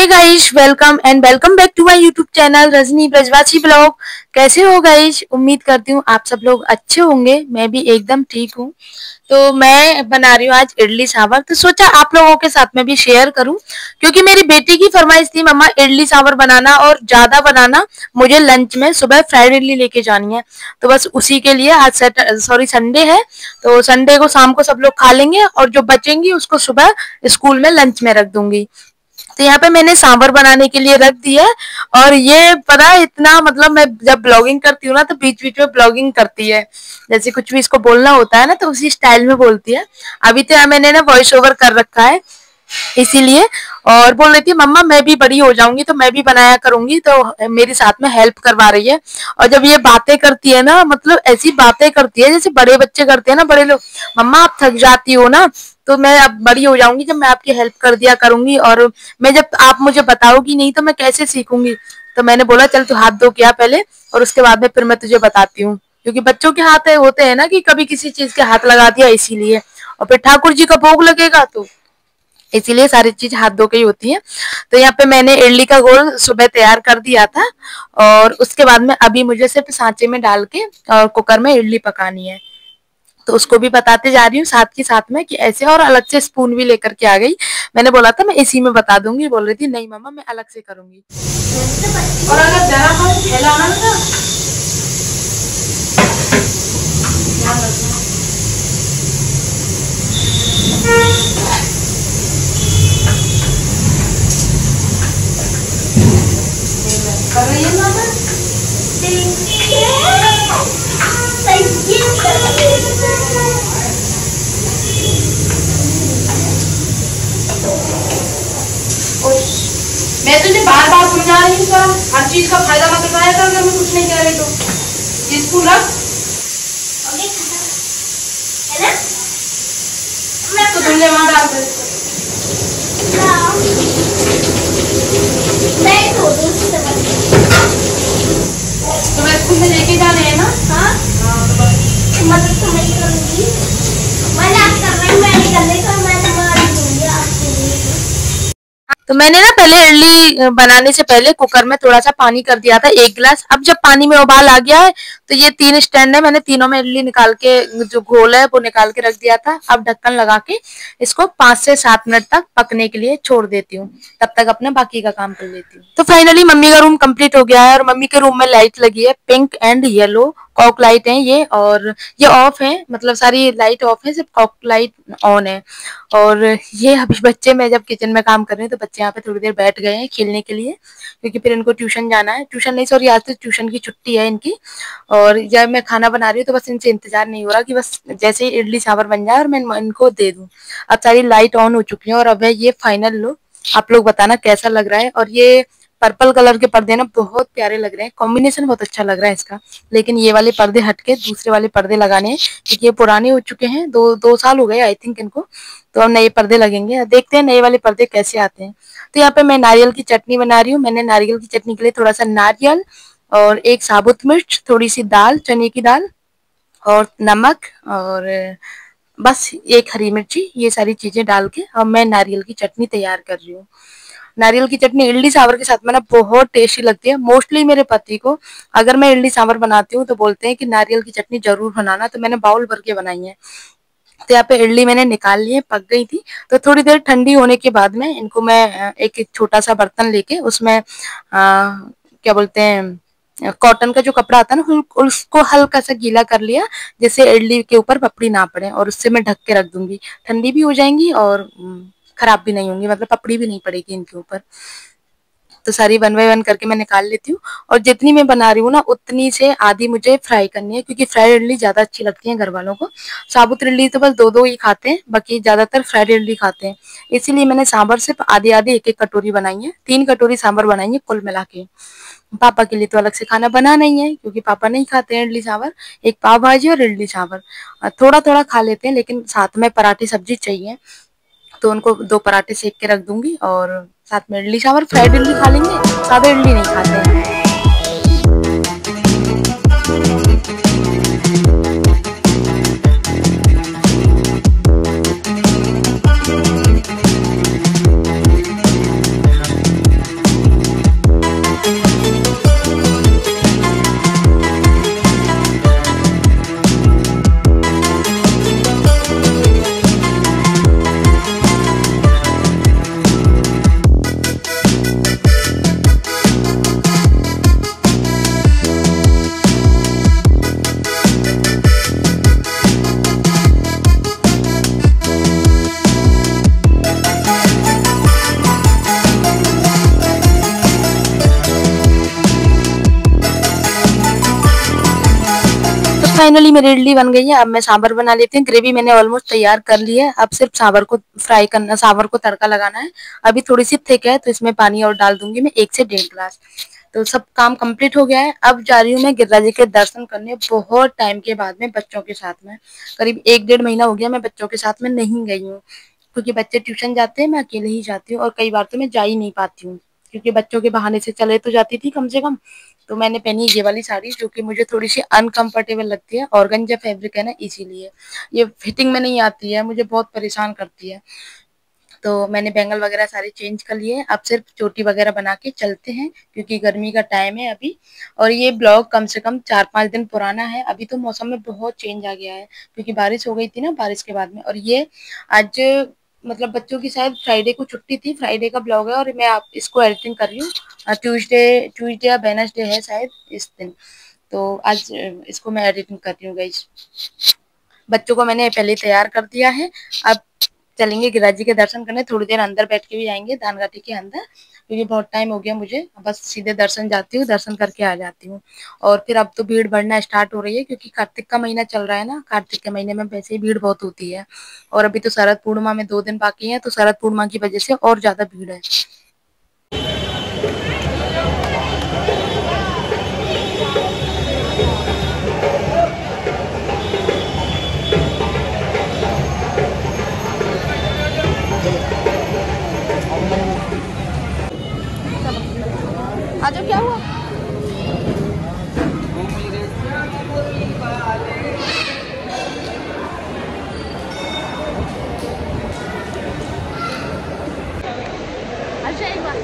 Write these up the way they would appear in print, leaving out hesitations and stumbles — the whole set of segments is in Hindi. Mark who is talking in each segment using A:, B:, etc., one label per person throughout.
A: Hey guys, welcome and welcome back to my YouTube channel Rajni Brajwasi blog. कैसे हो गाइस? उम्मीद करती हूँ आप सब लोग अच्छे होंगे। मैं भी एकदम ठीक हूँ। तो मैं बना रही हूँ आज इडली सांभर, तो सोचा आप लोगों के साथ में भी शेयर करूँ, क्योंकि मेरी बेटी की फरमाइश थी मम्मा इडली सांभर बनाना और ज्यादा बनाना, मुझे लंच में सुबह फ्राइड इडली लेके जानी है। तो बस उसी के लिए आज संडे है, तो संडे को शाम को सब लोग खा लेंगे और जो बचेंगी उसको सुबह स्कूल में लंच में रख दूंगी। तो यहाँ पे मैंने सांभर बनाने के लिए रख दिया है। और ये पता है इतना, मतलब मैं जब ब्लॉगिंग करती हूँ ना तो बीच बीच में ब्लॉगिंग करती है, जैसे कुछ भी इसको बोलना होता है ना तो उसी स्टाइल में बोलती है। अभी तो मैंने ना वॉइस ओवर कर रखा है इसीलिए। और बोल रही थी मम्मा मैं भी बड़ी हो जाऊंगी तो मैं भी बनाया करूंगी, तो मेरे साथ में हेल्प करवा रही है। और जब ये बातें करती है ना, मतलब ऐसी बातें करती है जैसे बड़े बच्चे करते हैं ना, बड़े लोग। मम्मा आप थक जाती हो ना, तो मैं अब बड़ी हो जाऊंगी जब मैं आपकी हेल्प कर दिया करूंगी, और मैं जब आप मुझे बताओगी नहीं तो मैं कैसे सीखूंगी। तो मैंने बोला चल तू हाथ धो के आ पहले, और उसके बाद में फिर मैं तुझे बताती हूँ, क्योंकि बच्चों के हाथ होते हैं ना कि कभी किसी चीज के हाथ लगा दिया इसीलिए। और फिर ठाकुर जी का भोग लगेगा तो इसीलिए सारी चीज हाथ धो के ही होती है। तो यहाँ पे मैंने इडली का घोल सुबह तैयार कर दिया था, और उसके बाद में अभी मुझे सिर्फ सांचे में डाल के और कुकर में इडली पकानी है। तो उसको भी बताते जा रही हूँ साथ के साथ में कि ऐसे, और अलग से स्पून भी लेकर के आ गई। मैंने बोला था मैं इसी में बता दूंगी, बोल रही थी नहीं मम्मा मैं अलग से करूंगी। और अगर जरा फैलाना ना कर रही है मामा। मैं तुझे बार बार समझा रही हूँ, हर चीज का फायदा मत उठाया कर, अगर मैं कुछ नहीं कह रही तो स्कूल रख है ना। मैं तो तुमने वहां डाल दे। तुम्हें स्कूल में लेके जाने हैं ना? हाँ मदद तो मैं करूंगी, मैंने आज कर रही हूँ, मैंने कर ली तो मैं तुम्हारी दूंगी आपके लिए। तो मैंने ना पहले इडली बनाने से पहले कुकर में थोड़ा सा पानी कर दिया था, 1 गिलास। अब जब पानी में उबाल आ गया है तो ये 3 स्टैंड है, मैंने तीनों में इडली निकाल के जो घोल है वो निकाल के रख दिया था। अब ढक्कन लगा के इसको 5 से 7 मिनट तक पकने के लिए छोड़ देती हूँ, तब तक अपने बाकी का काम कर लेती हूँ। तो फाइनली मम्मी का रूम कंप्लीट हो गया है, और मम्मी के रूम में लाइट लगी है, पिंक एंड येलो कॉक लाइट है ये, और ये ऑफ है, मतलब सारी लाइट ऑफ है, सिर्फ कॉक लाइट ऑन है। और ये अभी बच्चे, मैं जब किचन में काम कर रही हूँ तो बच्चे यहाँ पे थोड़ी देर बैठ गए हैं खेलने के लिए, क्योंकि फिर इनको ट्यूशन जाना है। ट्यूशन नहीं सॉरी, आज तो ट्यूशन की छुट्टी है इनकी। और जब मैं खाना बना रही हूँ तो बस इनसे इंतजार नहीं हो रहा कि बस जैसे ही इडली सांभर बन जाए और मैं इनको दे दूं। अब सारी लाइट ऑन हो चुकी है, और अब है ये फाइनल लुक। आप लोग बताना कैसा लग रहा है। और ये पर्पल कलर के पर्दे ना बहुत प्यारे लग रहे हैं, कॉम्बिनेशन बहुत अच्छा लग रहा है इसका। लेकिन ये वाले पर्दे हटके दूसरे वाले पर्दे लगाने हैं, क्योंकि ये पुराने हो चुके हैं, 2 साल हो गए आई थिंक इनको। तो अब नए पर्दे लगेंगे, देखते हैं नए वाले पर्दे कैसे आते हैं। तो यहाँ पे मैं नारियल की चटनी बना रही हूँ। मैंने नारियल की चटनी के लिए थोड़ा सा नारियल और 1 साबुत मिर्च, थोड़ी सी दाल, चने की दाल, और नमक, और बस 1 हरी मिर्ची, ये सारी चीजें डाल के अब मैं नारियल की चटनी तैयार कर रही हूँ। नारियल की चटनी इडली सांभर के साथ में ना बहुत टेस्टी लगती है। मोस्टली मेरे पति को, अगर मैं इडली सांभर बनाती हूँ तो बोलते हैं कि नारियल की चटनी जरूर बनाना, तो मैंने बाउल भर के बनाई है। तो यहाँ पे इडली मैंने निकाल ली है, पक गई थी। तो थोड़ी देर ठंडी होने के बाद में इनको मैं एक छोटा सा बर्तन लेके उसमें क्या बोलते हैं, कॉटन का जो कपड़ा आता है ना, उसको हल्का सा गीला कर लिया, जिससे इडली के ऊपर पपड़ी ना पड़े, और उससे मैं ढक के रख दूंगी। ठंडी भी हो जाएंगी और खराब भी नहीं होंगी, मतलब पपड़ी भी नहीं पड़ेगी इनके ऊपर। तो सारी 1 बाय 1 करके मैं निकाल लेती हूँ। और जितनी मैं बना रही हूँ ना उतनी से आधी मुझे फ्राई करनी है, क्योंकि फ्राइड इडली ज्यादा अच्छी लगती है घर वालों को। साबुत इडली तो बस 2 ही खाते हैं, बाकी ज्यादातर फ्राइड इडली खाते हैं। इसीलिए मैंने सांभर सिर्फ आधी आधी 1 कटोरी बनाई है, 3 कटोरी सांभर बनाई है कुल मिला के। पापा के लिए तो अलग से खाना बना नहीं है, क्योंकि पापा नहीं खाते हैं इडली सांभर। एक पाव भाजी और इडली सांभर थोड़ा थोड़ा खा लेते हैं, लेकिन साथ में पराठे सब्जी चाहिए, तो उनको 2 पराठे सेक के रख दूंगी, और साथ में इडली सांभर। फ्राइड इडली खा लेंगे, सादा इडली नहीं खाते हैं।
B: फाइनली मेरी इडली बन गई है। अब मैं सांभर बना लेती हूँ। ग्रेवी मैंने ऑलमोस्ट तैयार कर ली है। अब सिर्फ सांभर को फ्राई करना, सांभर को तड़का लगाना है। अभी थोड़ी सी थिक है तो इसमें पानी और डाल दूंगी मैं 1 से 1.5 गिलास। तो सब काम कंप्लीट हो गया है। अब जा रही हूँ मैं गिरिराज जी के दर्शन करने, बहुत टाइम के बाद में बच्चों के साथ में। करीब 1-1.5 महीना हो गया मैं बच्चों के साथ में नहीं गई हूँ, क्योंकि बच्चे ट्यूशन जाते हैं, मैं अकेले ही जाती हूँ और कई बार तो मैं जा ही नहीं पाती हूँ, क्योंकि बच्चों के बहाने से चले तो जाती थी कम से कम। तो मैंने पहनी ये वाली साड़ी जो कि मुझे थोड़ी सी अनकंफर्टेबल लगती है, ऑर्गेन्जा फैब्रिक है ना, इसीलिए ये फिटिंग में नहीं आती है, मुझे बहुत परेशान करती है। तो मैंने बैंगल वगैरह सारे चेंज कर लिए। अब सिर्फ चोटी वगैरह बना के चलते हैं, क्योंकि गर्मी का टाइम है अभी। और ये ब्लॉग कम से कम 4-5 दिन पुराना है। अभी तो मौसम में बहुत चेंज आ गया है, क्योंकि बारिश हो गई थी ना, बारिश के बाद में। और ये आज मतलब बच्चों की शायद फ्राइडे को छुट्टी थी, फ्राइडे का ब्लॉग है और मैं आप इसको एडिटिंग कर रही हूँ। ट्यूसडे या वेडनेसडे है शायद इस दिन। तो आज इसको मैं एडिटिंग कर रही हूँ गाइस। बच्चों को मैंने पहले तैयार कर दिया है। अब चलेंगे गिरिराज जी के दर्शन करने। थोड़ी देर अंदर बैठ के भी आएंगे दानघाटी के अंदर, क्योंकि बहुत टाइम हो गया मुझे। बस सीधे दर्शन जाती हूँ, दर्शन करके आ जाती हूँ। और फिर अब तो भीड़ बढ़ना स्टार्ट हो रही है, क्योंकि कार्तिक का महीना चल रहा है ना। कार्तिक के महीने में वैसे ही भीड़ बहुत होती है। और अभी तो शरद पूर्णिमा में 2 दिन बाकी है, तो शरद पूर्णिमा की वजह से और ज्यादा भीड़ है। आज क्या हुआ? अच्छा एक बात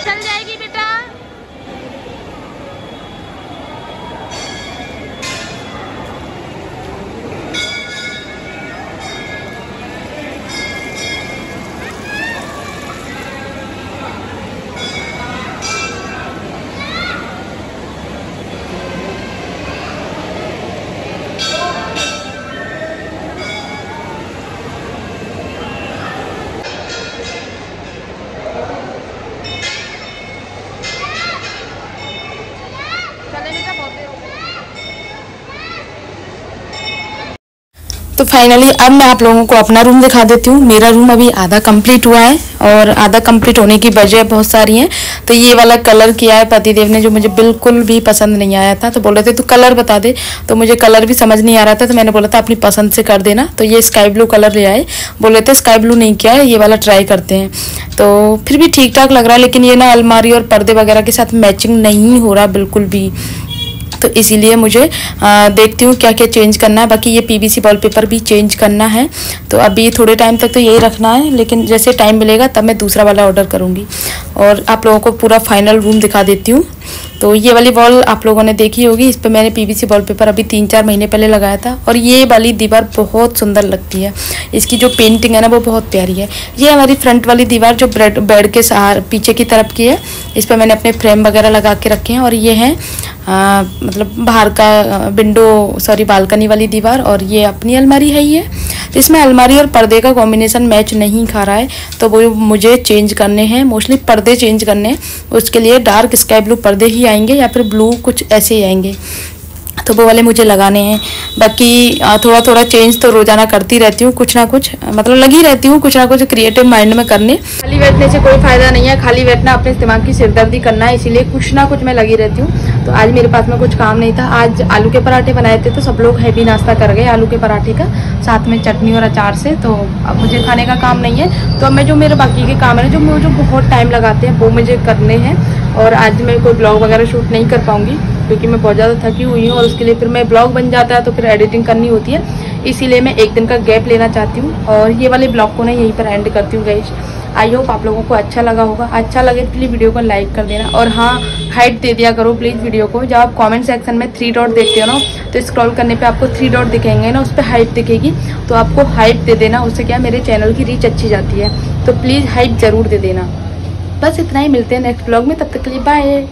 B: चल जाएगी बेटा। तो फाइनली अब मैं आप लोगों को अपना रूम दिखा देती हूँ। मेरा रूम अभी आधा कंप्लीट हुआ है, और आधा कंप्लीट होने की वजह बहुत सारी हैं। तो ये वाला कलर किया है पतिदेव ने, जो मुझे बिल्कुल भी पसंद नहीं आया था। तो बोल रहे थे तू कलर बता दे, तो मुझे कलर भी समझ नहीं आ रहा था। तो मैंने बोला था अपनी पसंद से कर देना। तो ये स्काई ब्लू कलर ले आए, बोल रहे थे स्काई ब्लू नहीं किया है, ये वाला ट्राई करते हैं। तो फिर भी ठीक ठाक लग रहा है, लेकिन ये ना अलमारी और पर्दे वगैरह के साथ मैचिंग नहीं हो रहा बिल्कुल भी। तो इसीलिए मुझे देखती हूँ क्या क्या चेंज करना है। बाकी ये पीवीसी वॉलपेपर भी चेंज करना है। तो अभी थोड़े टाइम तक तो यही रखना है, लेकिन जैसे टाइम मिलेगा तब मैं दूसरा वाला ऑर्डर करूँगी। और आप लोगों को पूरा फाइनल रूम दिखा देती हूँ। तो ये वाली वॉल आप लोगों ने देखी होगी, इस पर मैंने पीवीसी वॉलपेपर अभी 3-4 महीने पहले लगाया था। और ये वाली दीवार बहुत सुंदर लगती है, इसकी जो पेंटिंग है ना वो बहुत प्यारी है। ये हमारी फ्रंट वाली दीवार जो बेड के सहारे पीछे की तरफ की है, इस पर मैंने अपने फ्रेम वगैरह लगा के रखे हैं। और ये है मतलब बाहर का बालकनी वाली दीवार। और ये अपनी अलमारी है ही है। तो इसमें अलमारी और पर्दे का कॉम्बिनेशन मैच नहीं खा रहा है, तो वो मुझे चेंज करने हैं, मोस्टली पर्दे चेंज करने हैं। उसके लिए डार्क स्काई ब्लू पर्दे ही आएंगे, या फिर ब्लू कुछ ऐसे ही आएंगे, तो वो वाले मुझे लगाने हैं। बाकी थोड़ा थोड़ा चेंज तो रोजाना करती रहती हूँ, कुछ ना कुछ मतलब लगी रहती हूँ कुछ ना कुछ क्रिएटिव माइंड में करने। खाली बैठने से कोई फायदा नहीं है, खाली बैठना अपने दिमाग की सिरदर्दी करना है, इसीलिए कुछ ना कुछ मैं लगी रहती हूँ। तो आज मेरे पास में कुछ काम नहीं था। आज आलू के पराठे बनाए थे, तो सब लोग हैवी नाश्ता कर गए आलू के पराठे का, साथ में चटनी और अचार से। तो अब मुझे खाने का काम नहीं है। तो अब मैं जो मेरे बाकी के काम है जो बहुत टाइम लगाते हैं वो मुझे करने हैं। और आज मैं कोई ब्लॉग वगैरह शूट नहीं कर पाऊंगी, क्योंकि मैं बहुत ज़्यादा थकी हुई हूँ। और उसके लिए फिर मैं ब्लॉग बन जाता है तो फिर एडिटिंग करनी होती है, इसीलिए मैं 1 दिन का गैप लेना चाहती हूँ। और ये वाले ब्लॉग को ना यहीं पर एंड करती हूँ गाइस। आई होप आप लोगों को अच्छा लगा होगा। अच्छा लगे तो प्लीज़ वीडियो को लाइक कर देना, और हाँ हाइट दे दिया करो प्लीज़ वीडियो को। जब आप कमेंट सेक्शन में 3 डॉट देखते हो ना, तो स्क्रॉल करने पे आपको 3 डॉट दिखेंगे ना, उस पर हाइट दिखेगी, तो आपको हाइट दे देना। उससे क्या मेरे चैनल की रीच अच्छी जाती है, तो प्लीज़ हाइट ज़रूर दे देना। बस इतना ही, मिलते हैं नेक्स्ट ब्लॉग में, तब तक के लिए बाय।